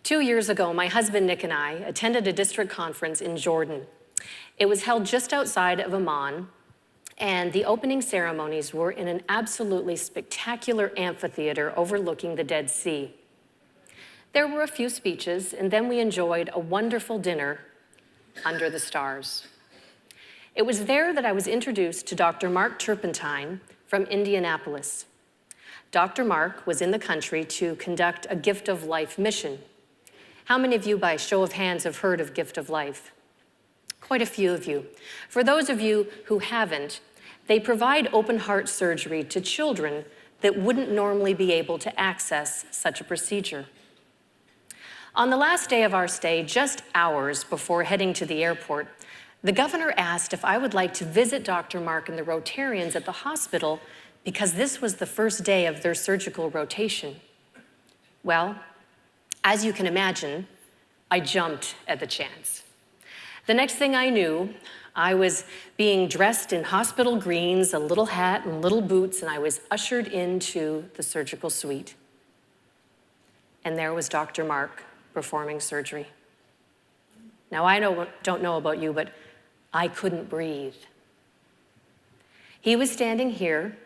2 years ago, my husband Nick and I attended a district conference in Jordan. It was held just outside of Amman, and the opening ceremonies were in an absolutely spectacular amphitheater overlooking the Dead Sea. There were a few speeches, and then we enjoyed a wonderful dinner under the stars. It was there that I was introduced to Dr. Mark Turpentine from Indianapolis. Dr. Mark was in the country to conduct a Gift of Life mission. How many of you, by show of hands, have heard of Gift of Life? Quite a few of you. For those of you who haven't, they provide open heart surgery to children that wouldn't normally be able to access such a procedure. On the last day of our stay, just hours before heading to the airport, the governor asked if I would like to visit Dr. Mark and the Rotarians at the hospital because this was the first day of their surgical rotation. Well, as you can imagine, I jumped at the chance. The next thing I knew, I was being dressed in hospital greens, a little hat and little boots, and I was ushered into the surgical suite. And there was Dr. Mark performing surgery. Now, I don't know about you, but I couldn't breathe. He was standing here,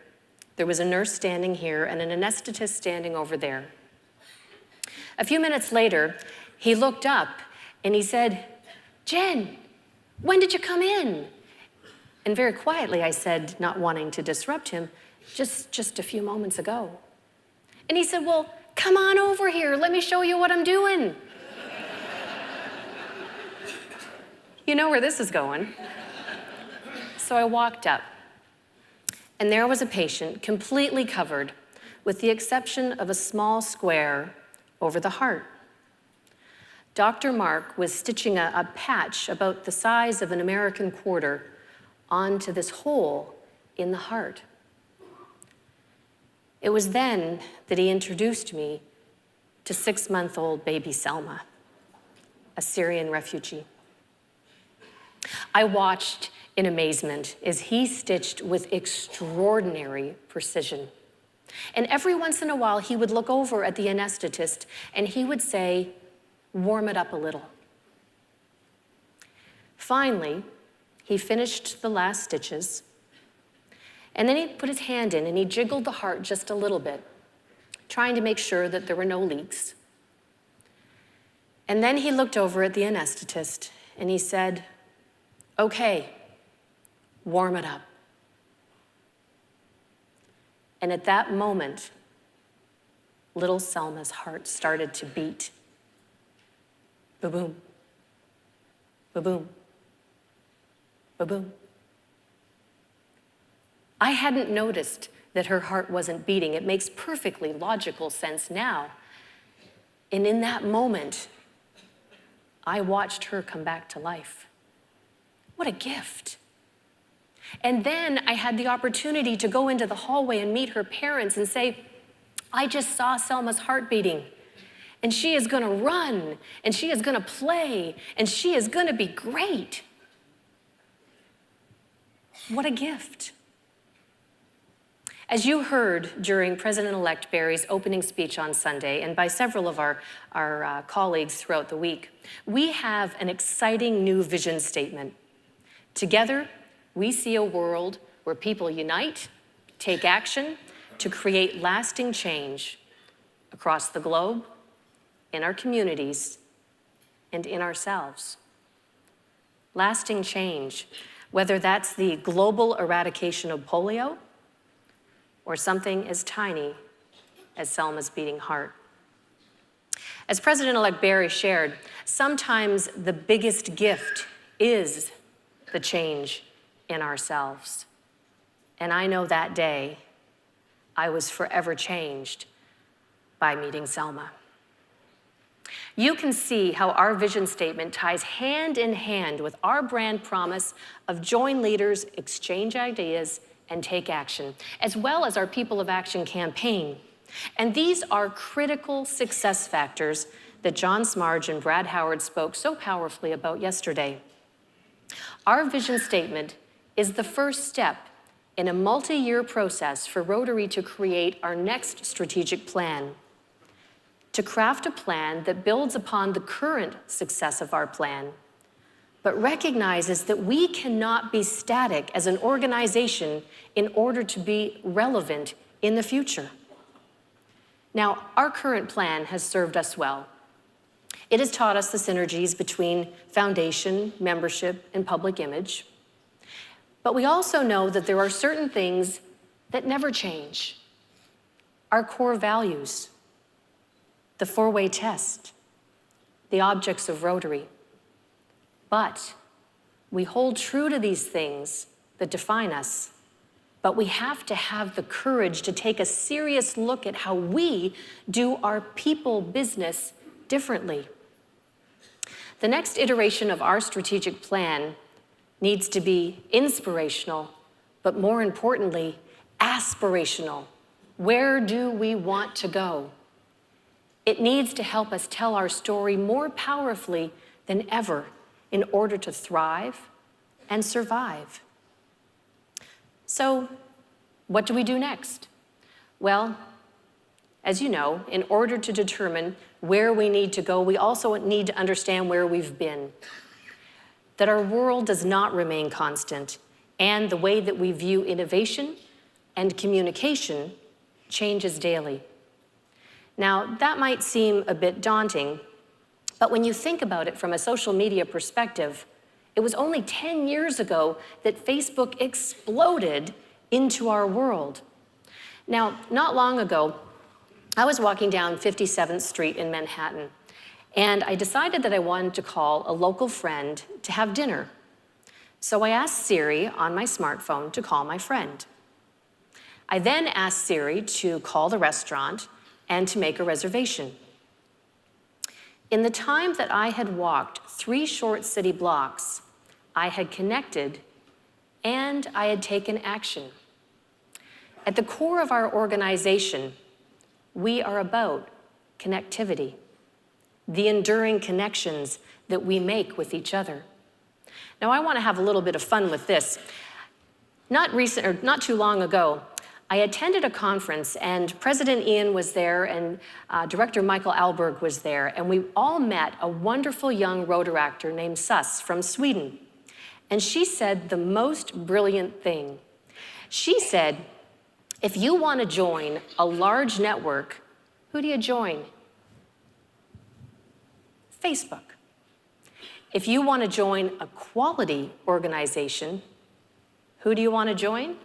there was a nurse standing here, and an anesthetist standing over there. A few minutes later, he looked up and he said, "Jen, when did you come in?" And very quietly I said, not wanting to disrupt him, just a few moments ago. And he said, "Well, come on over here, let me show you what I'm doing." You know where this is going. So I walked up, and there was a patient completely covered, with the exception of a small square over the heart. Dr. Mark was stitching a patch about the size of an American quarter onto this hole in the heart. It was then that he introduced me to 6-month-old baby Selma, a Syrian refugee. I watched in amazement as he stitched with extraordinary precision. And every once in a while, he would look over at the anesthetist and he would say, "Warm it up a little." Finally, he finished the last stitches, and then he put his hand in and he jiggled the heart just a little bit, trying to make sure that there were no leaks. And then he looked over at the anesthetist and he said, "Okay, warm it up." And at that moment, little Selma's heart started to beat. Ba-boom, ba-boom, ba-boom. I hadn't noticed that her heart wasn't beating. It makes perfectly logical sense now. And in that moment, I watched her come back to life. What a gift. And then I had the opportunity to go into the hallway and meet her parents and say, "I just saw Selma's heart beating, and she is gonna run, and she is gonna play, and she is gonna be great." What a gift. As you heard during President-elect Barry's opening speech on Sunday, and by several of our colleagues throughout the week, we have an exciting new vision statement. Together, we see a world where people unite, take action to create lasting change across the globe, in our communities, and in ourselves. Lasting change, whether that's the global eradication of polio or something as tiny as Selma's beating heart. As President-elect Barry shared, sometimes the biggest gift is the change in ourselves. And I know that day I was forever changed by meeting Selma. You can see how our vision statement ties hand in hand with our brand promise of join leaders, exchange ideas, and take action, as well as our People of Action campaign. And these are critical success factors that John Smarge and Brad Howard spoke so powerfully about yesterday. Our vision statement is the first step in a multi-year process for Rotary to create our next strategic plan. to craft a plan that builds upon the current success of our plan, but recognizes that we cannot be static as an organization in order to be relevant in the future. Now, our current plan has served us well. It has taught us the synergies between foundation, membership, and public image. But we also know that there are certain things that never change. Our core values, the four-way test, the objects of Rotary. But we hold true to these things that define us, but we have to have the courage to take a serious look at how we do our people business differently. The next iteration of our strategic plan needs to be inspirational, but more importantly, aspirational. Where do we want to go? It needs to help us tell our story more powerfully than ever in order to thrive and survive. So, what do we do next? Well, as you know, in order to determine where we need to go, we also need to understand where we've been. That our world does not remain constant, and the way that we view innovation and communication changes daily. Now, that might seem a bit daunting, but when you think about it from a social media perspective, it was only 10 years ago that Facebook exploded into our world. Now, not long ago, I was walking down 57th Street in Manhattan, and I decided that I wanted to call a local friend to have dinner. So I asked Siri on my smartphone to call my friend. I then asked Siri to call the restaurant and to make a reservation. In the time that I had walked 3 short city blocks, I had connected and I had taken action. At the core of our organization, we are about connectivity, the enduring connections that we make with each other. Now, I want to have a little bit of fun with this. Not too long ago, I attended a conference, and President Ian was there, and Director Michael Alberg was there, and we all met a wonderful young Rotaractor named Sus from Sweden. And she said the most brilliant thing. She said, if you want to join a large network, who do you join? Facebook. If you want to join a quality organization, who do you want to join?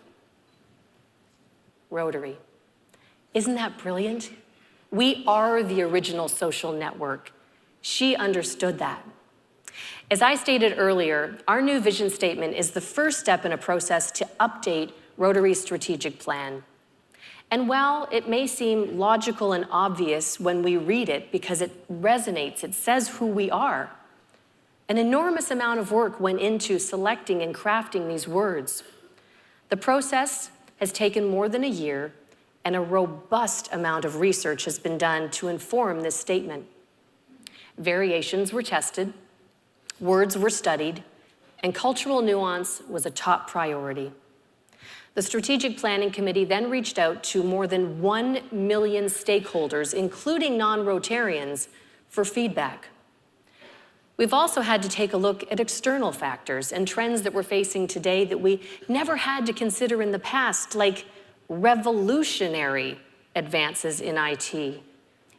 Rotary. Isn't that brilliant? We are the original social network. She understood that. As I stated earlier, our new vision statement is the first step in a process to update Rotary's strategic plan. And while it may seem logical and obvious when we read it because it resonates, it says who we are, an enormous amount of work went into selecting and crafting these words. The process has taken more than a year, and a robust amount of research has been done to inform this statement. Variations were tested, words were studied, and cultural nuance was a top priority. The Strategic Planning Committee then reached out to more than 1 million stakeholders, including non-Rotarians, for feedback. We've also had to take a look at external factors and trends that we're facing today that we never had to consider in the past, like revolutionary advances in IT.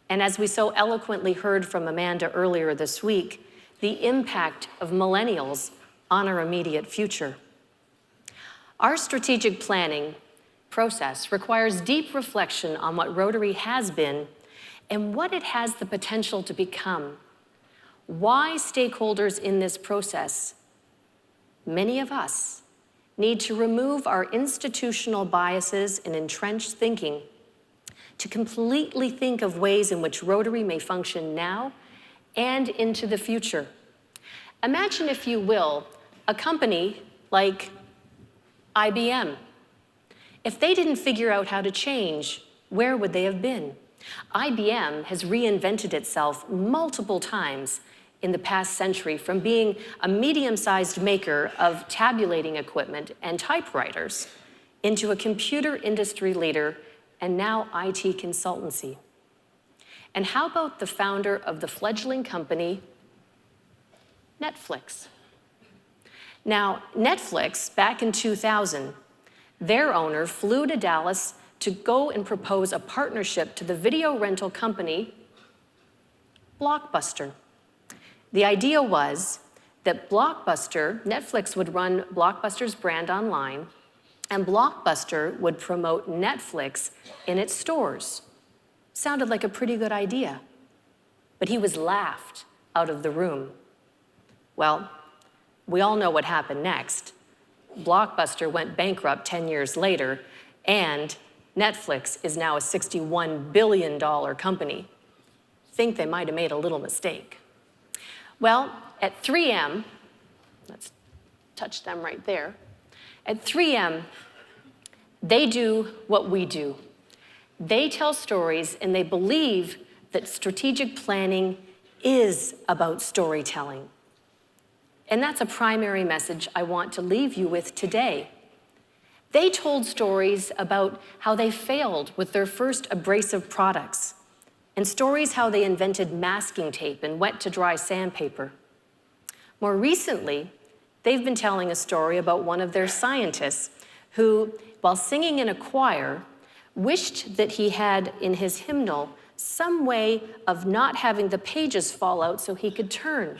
And as we so eloquently heard from Amanda earlier this week, the impact of millennials on our immediate future. Our strategic planning process requires deep reflection on what Rotary has been and what it has the potential to become. Why stakeholders in this process, many of us, need to remove our institutional biases and entrenched thinking to completely think of ways in which Rotary may function now and into the future. Imagine, if you will, a company like IBM. If they didn't figure out how to change, where would they have been? IBM has reinvented itself multiple times in the past century, from being a medium-sized maker of tabulating equipment and typewriters into a computer industry leader and now IT consultancy. And how about the founder of the fledgling company, Netflix? Now, Netflix, back in 2000, their owner flew to Dallas to go and propose a partnership to the video rental company, Blockbuster. The idea was that Netflix would run Blockbuster's brand online, and Blockbuster would promote Netflix in its stores. Sounded like a pretty good idea, but he was laughed out of the room. Well, we all know what happened next. Blockbuster went bankrupt 10 years later, and Netflix is now a $61 billion company. Think they might have made a little mistake. Well, at 3M, let's touch them right there. At 3M, they do what we do. They tell stories, and they believe that strategic planning is about storytelling. And that's a primary message I want to leave you with today. They told stories about how they failed with their first abrasive products, and stories how they invented masking tape and wet-to-dry sandpaper. More recently, they've been telling a story about one of their scientists who, while singing in a choir, wished that he had in his hymnal some way of not having the pages fall out so he could turn.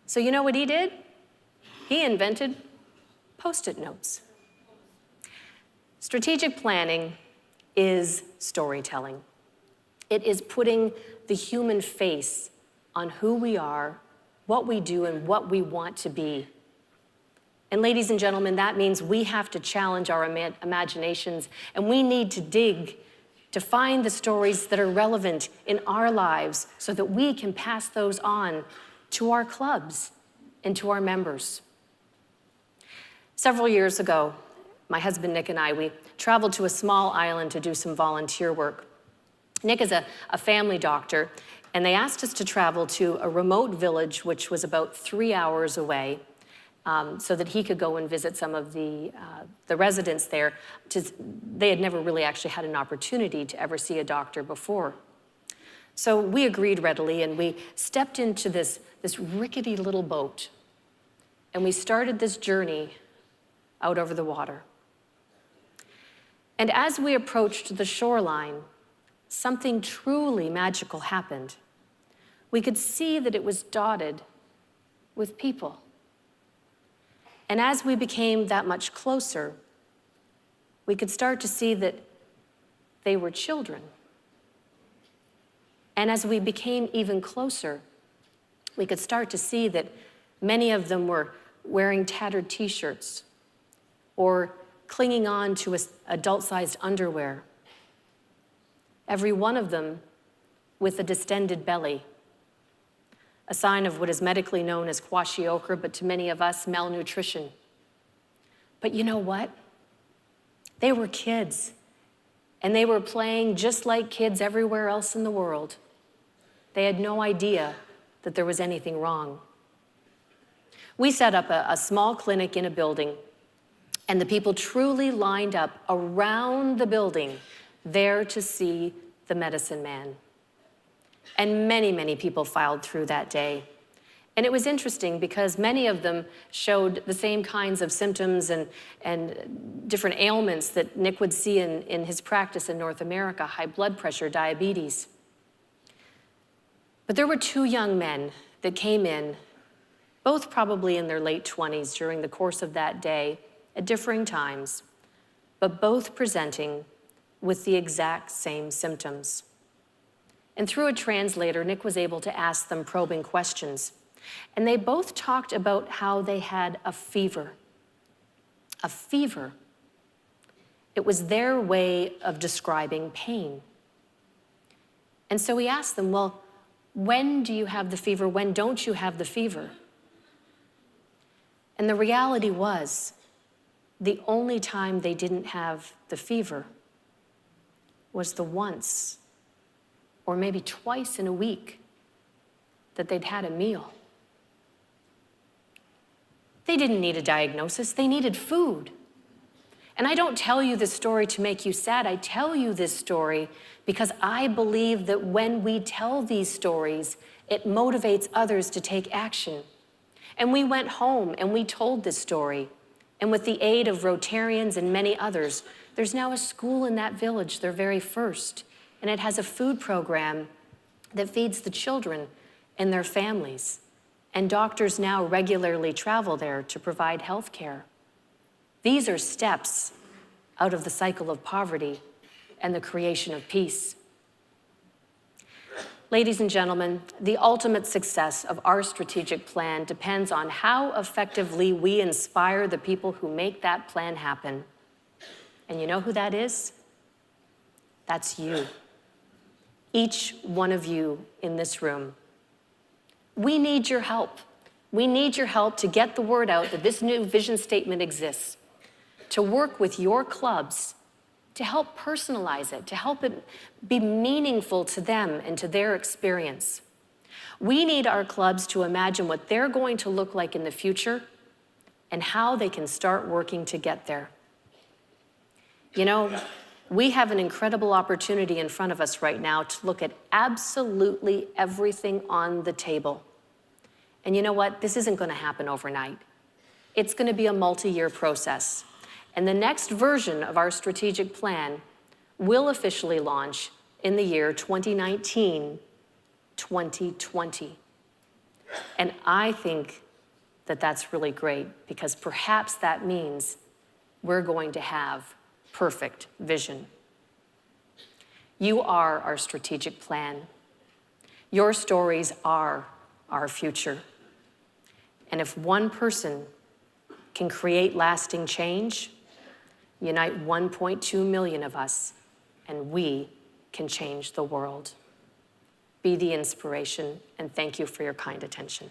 So you know what he did? He invented Post-it notes. Strategic planning is storytelling. It is putting the human face on who we are, what we do, and what we want to be. And ladies and gentlemen, that means we have to challenge our imaginations, and we need to dig to find the stories that are relevant in our lives so that we can pass those on to our clubs and to our members. Several years ago, my husband Nick and I, we traveled to a small island to do some volunteer work. Nick is a family doctor, and they asked us to travel to a remote village which was about 3 hours away, so that he could go and visit some of the residents there. They had never really actually had an opportunity to ever see a doctor before. So we agreed readily, and we stepped into this rickety little boat, and we started this journey out over the water. And as we approached the shoreline, something truly magical happened. We could see that it was dotted with people. And as we became that much closer, we could start to see that they were children. And as we became even closer, we could start to see that many of them were wearing tattered t-shirts or clinging on to adult-sized underwear. Every one of them with a distended belly, a sign of what is medically known as kwashiorkor, but to many of us, malnutrition. But you know what? They were kids, and they were playing just like kids everywhere else in the world. They had no idea that there was anything wrong. We set up a small clinic in a building, and the people truly lined up around the building there to see the medicine man. And many, many people filed through that day. And it was interesting because many of them showed the same kinds of symptoms and different ailments that Nick would see in his practice in North America: high blood pressure, diabetes. But there were 2 young men that came in, both probably in their late 20s during the course of that day at differing times, but both presenting with the exact same symptoms. And through a translator, Nick was able to ask them probing questions. And they both talked about how they had a fever. A fever. It was their way of describing pain. And so we asked them, well, when do you have the fever? When don't you have the fever? And the reality was, the only time they didn't have the fever was the once, or maybe twice in a week, that they'd had a meal. They didn't need a diagnosis, they needed food. And I don't tell you this story to make you sad. I tell you this story because I believe that when we tell these stories, it motivates others to take action. And we went home and we told this story. And with the aid of Rotarians and many others, there's now a school in that village, their very first. And it has a food program that feeds the children and their families. And doctors now regularly travel there to provide health care. These are steps out of the cycle of poverty and the creation of peace. Ladies and gentlemen, the ultimate success of our strategic plan depends on how effectively we inspire the people who make that plan happen. And you know who that is? That's you. Each one of you in this room. We need your help. We need your help to get the word out that this new vision statement exists, to work with your clubs, to help personalize it, to help it be meaningful to them and to their experience. We need our clubs to imagine what they're going to look like in the future and how they can start working to get there. You know, we have an incredible opportunity in front of us right now to look at absolutely everything on the table. And you know what? This isn't going to happen overnight. It's going to be a multi-year process. And the next version of our strategic plan will officially launch in the year 2019-2020. And I think that that's really great because perhaps that means we're going to have perfect vision. You are our strategic plan. Your stories are our future. And if one person can create lasting change, unite 1.2 million of us, and we can change the world. Be the inspiration, and thank you for your kind attention.